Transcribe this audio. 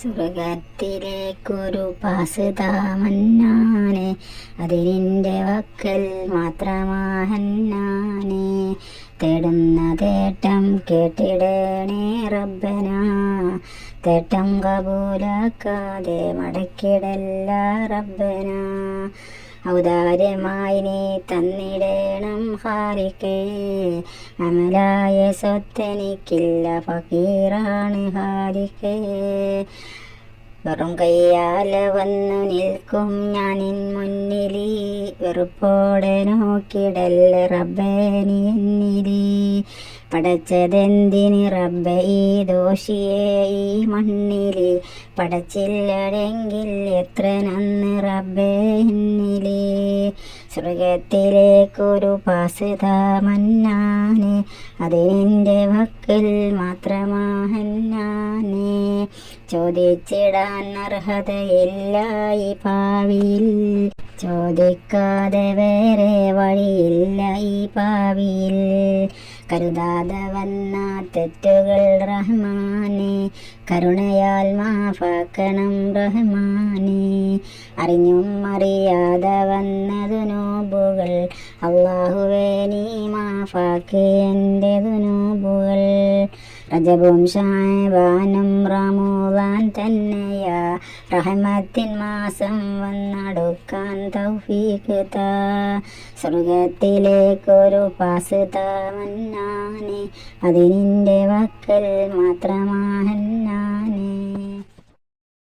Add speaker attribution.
Speaker 1: സ്വർഗത്തിലേക്കൊരു pass താമന്നാനെ, അതിനിൻ്റെ വക്കൽ മാത്രമാഹന്നാനെ. തേടുന്ന തേട്ടം കേട്ടിടണേ റബ്ബന, തേട്ടം കബൂലാക്കാതെ മടക്കിടല്ല റബ്ബന. ഔദാര്യമായി നീ തന്നിടണം ഖാലിഖേ, അമലായ സ്വത്തെനിക്കില്ല ഫക്കീറാണ് ഖാലിഖേ. വെറും കയ്യാല വന്നു നിൽക്കും ഞാനിൻ മുന്നിലീ, വെറുപ്പോടെ നോക്കിടല്ല റബ്ബേ നീ എന്നിലീ. പടച്ചതെന്തിന് റബ്ബേ ഈ ദോഷിയെ ഈ മണ്ണില്, പടച്ചില്ലടെങ്കിൽ എത്ര നന്ന് റബ്ബേ എന്നിലേ. സ്വർഗത്തിലേക്കൊരു പാസ് താമന്നാനെ, അതിൻ്റെ വക്കൽ മാത്രമാഹന്നാനെ. ചോദിച്ചിടാൻ അർഹതയില്ല ഈ പാവിയിൽ, ചോദിക്കാതെ വേറെ വഴിയില്ല ഈ പാവിയിൽ. കരുതാതെ വന്ന തെറ്റുകൾ റഹ്മാനെ, കരുണയാൽ മാഫാക്കണം റഹ്മാനെ. അറിഞ്ഞും അറിയാതെ വന്ന ദുനൂബുകൾ അല്ലാഹുവേ നീ മാഫാക്കി എൻ്റെ ദുനൂബുകൾ. റജബും ശഅബാനും റമളാൻ തന്നെയാ, റഹ്മത്തിൻ മാസം വന്നടുക്കാൻ തൗഫീഖ് താ. സ്വർഗത്തിലേക്കൊരു പാസ് താമന്നാനെ, അതിനിൻ്റെ വക്കൽ മാത്രമാഹന്നാനെ.